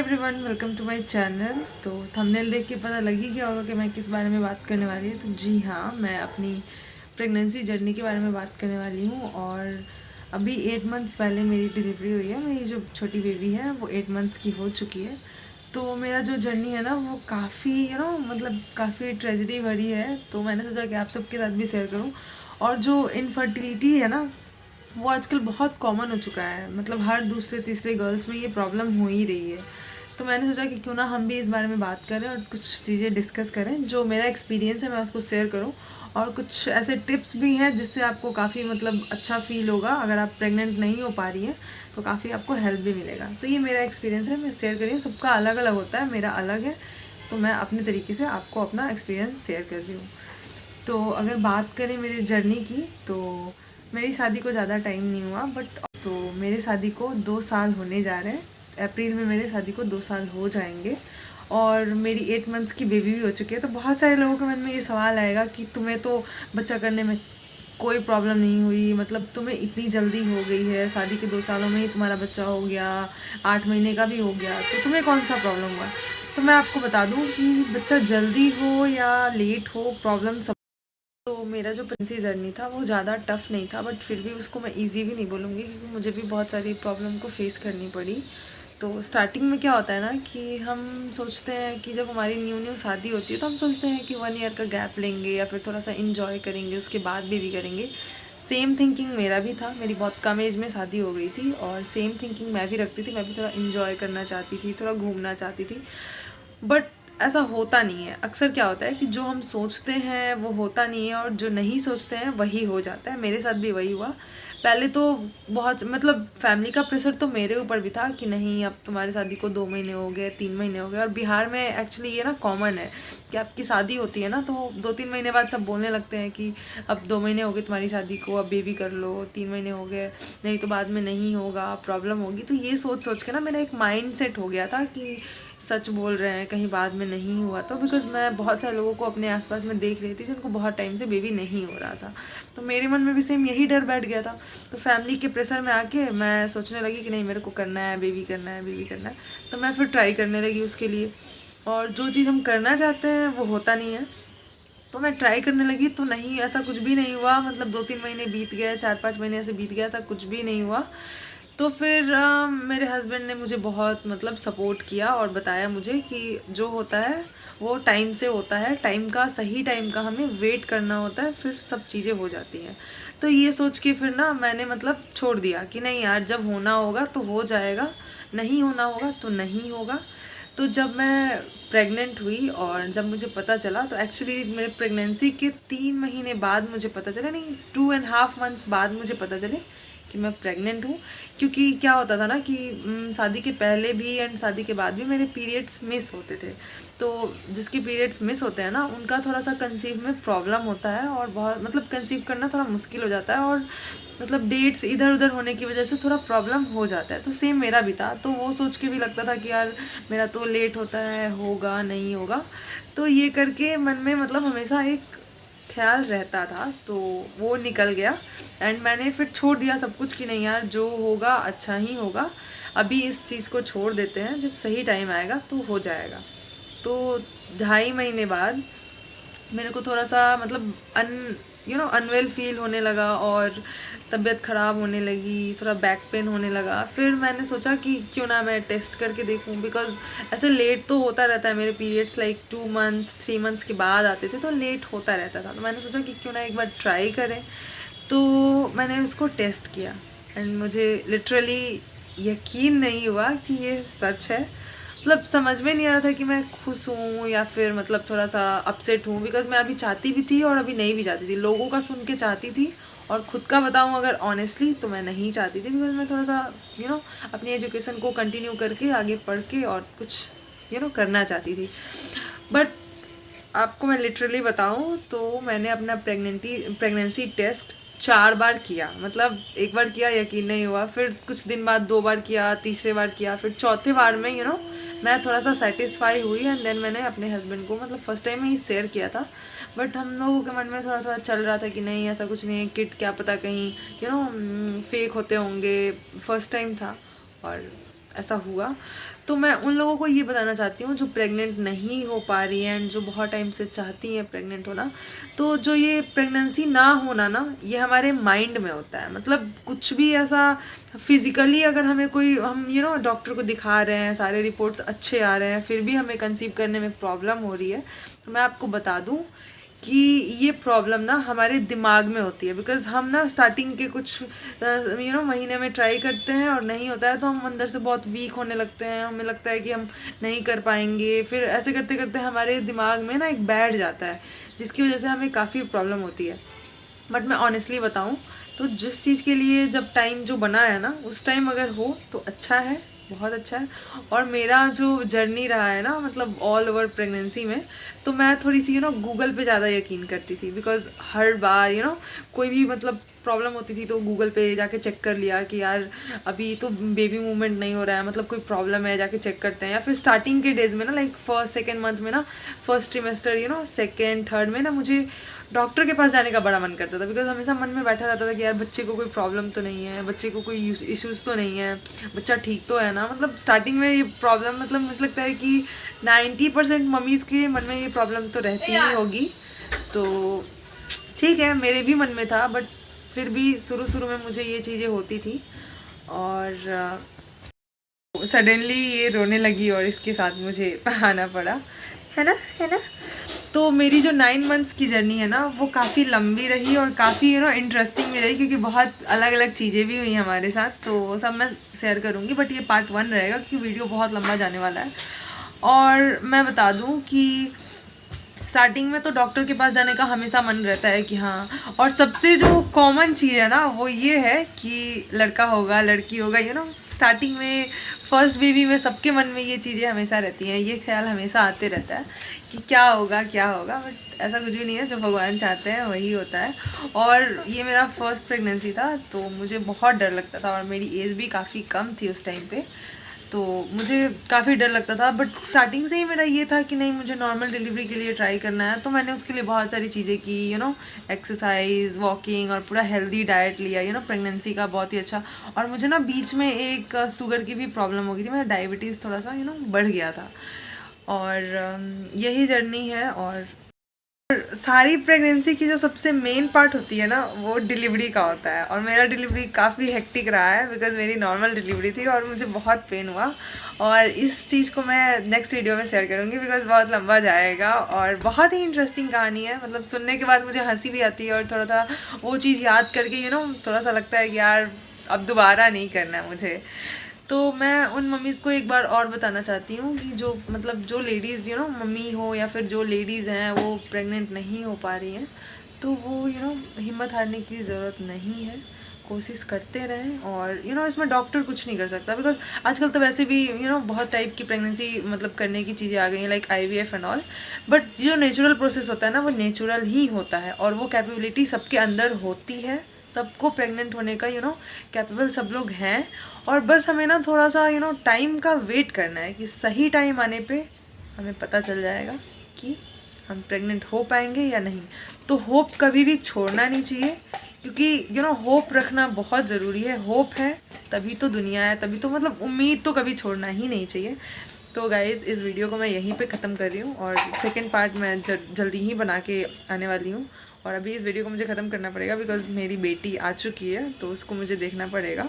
Everyone, welcome to my channel. तो thumbnail देख के पता लग ही गया होगा कि मैं किस बारे में बात करने वाली हूँ। तो जी हाँ, मैं अपनी प्रेगनेंसी जर्नी के बारे में बात करने वाली हूँ। और अभी 8 मंथ्स पहले मेरी डिलीवरी हुई है। मेरी जो छोटी बेबी है वो 8 मंथ्स की हो चुकी है। तो मेरा जो जर्नी है ना वो काफ़ी मतलब काफ़ी ट्रेजेडी भरी है। तो मैंने सोचा कि आप सबके साथ भी शेयर करूँ। और जो इनफर्टिलिटी है ना वो आजकल बहुत कॉमन हो चुका है। मतलब हर दूसरे तीसरे गर्ल्स में ये प्रॉब्लम हो ही रही है। तो मैंने सोचा कि क्यों ना हम भी इस बारे में बात करें और कुछ चीज़ें डिस्कस करें। जो मेरा एक्सपीरियंस है मैं उसको शेयर करूं। और कुछ ऐसे टिप्स भी हैं जिससे आपको काफ़ी मतलब अच्छा फील होगा। अगर आप प्रेग्नेंट नहीं हो पा रही हैं तो काफ़ी आपको हेल्प भी मिलेगा। तो ये मेरा एक्सपीरियंस है, मैं शेयर कर रही हूँ। सबका अलग अलग होता है, मेरा अलग है। तो मैं अपने तरीके से आपको अपना एक्सपीरियंस शेयर कर रही हूँ। तो अगर बात करें मेरी जर्नी की, तो मेरी शादी को ज़्यादा टाइम नहीं हुआ, बट तो मेरे शादी को 2 साल होने जा रहे हैं। अप्रैल में मेरे शादी को 2 साल हो जाएंगे। और मेरी 8 मंथ्स की बेबी भी हो चुकी है। तो बहुत सारे लोगों के मन में ये सवाल आएगा कि तुम्हें तो बच्चा करने में कोई प्रॉब्लम नहीं हुई, मतलब तुम्हें इतनी जल्दी हो गई है, शादी के 2 सालों में ही तुम्हारा बच्चा हो गया, 8 महीने का भी हो गया, तो तुम्हें कौन सा प्रॉब्लम हुआ। तो मैं आपको बता दूं कि बच्चा जल्दी हो या लेट हो, प्रॉब्लम सब। तो मेरा जो प्रेगनेंसी जर्नी था वो ज़्यादा टफ नहीं था, बट फिर भी उसको मैं इजी भी नहीं बोलूँगी क्योंकि मुझे भी बहुत सारी प्रॉब्लम को फेस करनी पड़ी। तो स्टार्टिंग में क्या होता है ना कि हम सोचते हैं कि जब हमारी न्यू न्यू शादी होती है तो हम सोचते हैं कि 1 ईयर का गैप लेंगे या फिर थोड़ा सा इंजॉय करेंगे, उसके बाद बेबी करेंगे। सेम थिंकिंग मेरा भी था। मेरी बहुत कम एज में शादी हो गई थी और सेम थिंकिंग मैं भी रखती थी। मैं भी थोड़ा इंजॉय करना चाहती थी, थोड़ा घूमना चाहती थी। बट ऐसा होता नहीं है। अक्सर क्या होता है कि जो हम सोचते हैं वो होता नहीं है और जो नहीं सोचते हैं वही हो जाता है। मेरे साथ भी वही हुआ। पहले तो बहुत मतलब फैमिली का प्रेशर तो मेरे ऊपर भी था कि नहीं, अब तुम्हारी शादी को 2 महीने हो गए, 3 महीने हो गए। और बिहार में एक्चुअली ये ना कॉमन है कि आपकी शादी होती है ना तो 2-3 महीने बाद सब बोलने लगते हैं कि अब 2 महीने हो गए तुम्हारी शादी को, अब बेबी कर लो, 3 महीने हो गए, नहीं तो बाद में नहीं होगा, प्रॉब्लम होगी। तो ये सोच सोच के ना मेरा एक माइंड सेट हो गया था कि सच बोल रहे हैं, कहीं बाद में नहीं हुआ। तो बिकॉज़ मैं बहुत सारे लोगों को अपने आसपास में देख रही थी जिनको बहुत टाइम से बेबी नहीं हो रहा था। तो मेरे मन में भी सेम यही डर बैठ गया था। तो फैमिली के प्रेशर में आके मैं सोचने लगी कि नहीं, मेरे को करना है, बेबी करना है, बेबी करना है। तो मैं फिर ट्राई करने लगी उसके लिए। और जो चीज़ हम करना चाहते हैं वो होता नहीं है। तो मैं ट्राई करने लगी तो नहीं, ऐसा कुछ भी नहीं हुआ। मतलब 2-3 महीने बीत गए, 4-5 महीने ऐसे बीत गया, ऐसा कुछ भी नहीं हुआ। तो फिर मेरे हस्बैंड ने मुझे बहुत मतलब सपोर्ट किया और बताया मुझे कि जो होता है वो टाइम से होता है, टाइम का, सही टाइम का हमें वेट करना होता है, फिर सब चीज़ें हो जाती हैं। तो ये सोच के फिर ना मैंने मतलब छोड़ दिया कि नहीं यार, जब होना होगा तो हो जाएगा, नहीं होना होगा तो नहीं होगा। तो जब मैं प्रेग्नेंट हुई और जब मुझे पता चला, तो एक्चुअली मेरे प्रेगनेंसी के 3 महीने बाद मुझे पता चला, नहीं 2.5 मंथ्स बाद मुझे पता चले कि मैं प्रेग्नेंट हूँ। क्योंकि क्या होता था ना कि शादी के पहले भी एंड शादी के बाद भी मेरे पीरियड्स मिस होते थे। तो जिसके पीरियड्स मिस होते हैं ना उनका थोड़ा सा कंसीव में प्रॉब्लम होता है और बहुत मतलब कंसीव करना थोड़ा मुश्किल हो जाता है। और मतलब डेट्स इधर उधर होने की वजह से थोड़ा प्रॉब्लम हो जाता है। तो सेम मेरा भी था। तो वो सोच के भी लगता था कि यार मेरा तो लेट होता है, होगा नहीं होगा। तो ये करके मन में मतलब हमेशा एक ख्याल रहता था। तो वो निकल गया एंड मैंने फिर छोड़ दिया सब कुछ कि नहीं यार, जो होगा अच्छा ही होगा। अभी इस चीज़ को छोड़ देते हैं, जब सही टाइम आएगा तो हो जाएगा। तो 2.5 महीने बाद मेरे को थोड़ा सा मतलब अनवेल फील होने लगा और तबीयत ख़राब होने लगी, थोड़ा बैक पेन होने लगा। फिर मैंने सोचा कि क्यों ना मैं टेस्ट करके देखूं, बिकॉज़ ऐसे लेट तो होता रहता है। मेरे पीरियड्स लाइक 2 मंथ 3 मंथ्स के बाद आते थे, तो लेट होता रहता था। तो मैंने सोचा कि क्यों ना एक बार ट्राई करें। तो मैंने उसको टेस्ट किया एंड मुझे लिटरली यकीन नहीं हुआ कि ये सच है। मतलब समझ में नहीं आ रहा था कि मैं खुश हूँ या फिर मतलब थोड़ा सा अपसेट हूँ, बिकॉज मैं अभी चाहती भी थी और अभी नहीं भी चाहती थी। लोगों का सुन के चाहती थी और खुद का बताऊँ अगर ऑनेस्टली तो मैं नहीं चाहती थी, बिकॉज मैं थोड़ा सा अपनी एजुकेशन को कंटिन्यू करके आगे पढ़ के और कुछ करना चाहती थी। बट आपको मैं लिटरली बताऊँ तो मैंने अपना प्रेगनेंसी टेस्ट 4 बार किया। मतलब एक बार किया, यकीन नहीं हुआ, फिर कुछ दिन बाद 2 बार किया, तीसरे बार किया, फिर चौथे बार में मैं थोड़ा सा सेटिस्फाई हुई एंड देन मैंने अपने हस्बैंड को मतलब फर्स्ट टाइम में ही शेयर किया था। बट हम लोगों के मन में थोड़ा थोड़ा चल रहा था कि नहीं ऐसा कुछ नहीं है, किट क्या पता कहीं फेक होते होंगे, फर्स्ट टाइम था। और ऐसा हुआ। तो मैं उन लोगों को ये बताना चाहती हूँ जो प्रेग्नेंट नहीं हो पा रही हैं एंड जो बहुत टाइम से चाहती हैं प्रेग्नेंट होना। तो जो ये प्रेगनेंसी ना होना ना, ये हमारे माइंड में होता है। मतलब कुछ भी ऐसा फिजिकली अगर हमें कोई, हम डॉक्टर को दिखा रहे हैं, सारे रिपोर्ट्स अच्छे आ रहे हैं, फिर भी हमें कंसीव करने में प्रॉब्लम हो रही है, तो मैं आपको बता दूँ कि ये प्रॉब्लम ना हमारे दिमाग में होती है। बिकॉज़ हम ना स्टार्टिंग के कुछ महीने में ट्राई करते हैं और नहीं होता है, तो हम अंदर से बहुत वीक होने लगते हैं, हमें लगता है कि हम नहीं कर पाएंगे। फिर ऐसे करते करते हमारे दिमाग में ना एक बैठ जाता है, जिसकी वजह से हमें काफ़ी प्रॉब्लम होती है। बट मैं ऑनेस्टली बताऊँ तो जिस चीज़ के लिए जब टाइम जो बना है ना, उस टाइम अगर हो तो अच्छा है, बहुत अच्छा है। और मेरा जो जर्नी रहा है ना, मतलब ऑल ओवर प्रेगनेंसी में, तो मैं थोड़ी सी गूगल पे ज़्यादा यकीन करती थी। बिकॉज़ हर बार कोई भी मतलब प्रॉब्लम होती थी तो गूगल पे जाके चेक कर लिया कि यार अभी तो बेबी मूवमेंट नहीं हो रहा है, मतलब कोई प्रॉब्लम है, जाके चेक करते हैं। या फिर स्टार्टिंग के डेज़ में ना, लाइक फर्स्ट सेकेंड मंथ में ना, फर्स्ट ट्रिमेस्टर सेकेंड थर्ड में ना, मुझे डॉक्टर के पास जाने का बड़ा मन करता था। बिकॉज हमेशा मन में बैठा रहता था कि यार बच्चे को कोई प्रॉब्लम तो नहीं है, बच्चे को कोई इश्यूज़ तो नहीं है, बच्चा ठीक तो है ना। मतलब स्टार्टिंग में ये प्रॉब्लम, मतलब मुझे लगता है कि 90% मम्मीज़ के मन में ये प्रॉब्लम तो रहती ही होगी। तो ठीक है, मेरे भी मन में था, बट फिर भी शुरू शुरू में मुझे ये चीज़ें होती थी। और सडनली ये रोने लगी और इसके साथ मुझे आना पड़ा, है ना। तो मेरी जो 9 मंथ्स की जर्नी है ना, वो काफ़ी लंबी रही और काफ़ी इंटरेस्टिंग भी रही, क्योंकि बहुत अलग अलग चीज़ें भी हुई हमारे साथ। तो वो सब मैं शेयर करूँगी, बट ये पार्ट 1 रहेगा क्योंकि वीडियो बहुत लंबा जाने वाला है। और मैं बता दूँ कि स्टार्टिंग में तो डॉक्टर के पास जाने का हमेशा मन रहता है कि हाँ। और सबसे जो कॉमन चीज़ है ना, वो ये है कि लड़का होगा लड़की होगा, स्टार्टिंग में फर्स्ट बेबी में सबके मन में ये चीज़ें हमेशा रहती हैं, ये ख्याल हमेशा आते रहता है कि क्या होगा क्या होगा। बट ऐसा कुछ भी नहीं है, जो भगवान चाहते हैं वही होता है। और ये मेरा फर्स्ट प्रेगनेंसी था, तो मुझे बहुत डर लगता था और मेरी एज भी काफ़ी कम थी उस टाइम पे, तो मुझे काफ़ी डर लगता था। बट स्टार्टिंग से ही मेरा ये था कि नहीं, मुझे नॉर्मल डिलीवरी के लिए ट्राई करना है। तो मैंने उसके लिए बहुत सारी चीज़ें की, एक्सरसाइज, वॉकिंग और पूरा हेल्दी डाइट लिया, प्रेगनेंसी का बहुत ही अच्छा। और मुझे ना बीच में एक शुगर की भी प्रॉब्लम हो गई थी, मेरा डायबिटीज़ थोड़ा सा बढ़ गया था। और यही जर्नी है। और सारी प्रेगनेंसी की जो सबसे मेन पार्ट होती है ना, वो डिलीवरी का होता है। और मेरा डिलीवरी काफ़ी हेक्टिक रहा है, बिकॉज मेरी नॉर्मल डिलीवरी थी और मुझे बहुत पेन हुआ। और इस चीज़ को मैं नेक्स्ट वीडियो में शेयर करूँगी, बिकॉज बहुत लंबा जाएगा और बहुत ही इंटरेस्टिंग कहानी है। मतलब सुनने के बाद मुझे हंसी भी आती है और थोड़ा सा वो चीज़ याद करके थोड़ा सा लगता है कि यार अब दोबारा नहीं करना है मुझे। तो मैं उन मम्मीज़ को एक बार और बताना चाहती हूँ कि जो लेडीज़ मम्मी हो या फिर जो लेडीज़ हैं वो प्रेग्नेंट नहीं हो पा रही हैं, तो वो हिम्मत हारने की ज़रूरत नहीं है। कोशिश करते रहें। और इसमें डॉक्टर कुछ नहीं कर सकता, बिकॉज आजकल तो वैसे भी बहुत टाइप की प्रेगनेंसी मतलब करने की चीज़ें आ गई हैं, like IVF and all. But जो नेचुरल प्रोसेस होता है ना, वो नेचुरल ही होता है और वो कैपेबिलिटी सबके अंदर होती है। सबको प्रेग्नेंट होने का कैपेबल सब लोग हैं। और बस हमें ना थोड़ा सा टाइम का वेट करना है कि सही टाइम आने पे हमें पता चल जाएगा कि हम प्रेग्नेंट हो पाएंगे या नहीं। तो होप कभी भी छोड़ना नहीं चाहिए, क्योंकि होप रखना बहुत ज़रूरी है। होप है तभी तो दुनिया है, तभी तो मतलब उम्मीद तो कभी छोड़ना ही नहीं चाहिए। तो गाइज़, इस वीडियो को मैं यहीं पे ख़त्म कर रही हूँ और सेकंड पार्ट मैं जल्दी ही बना के आने वाली हूँ। और अभी इस वीडियो को मुझे ख़त्म करना पड़ेगा बिकॉज़ मेरी बेटी आ चुकी है, तो उसको मुझे देखना पड़ेगा।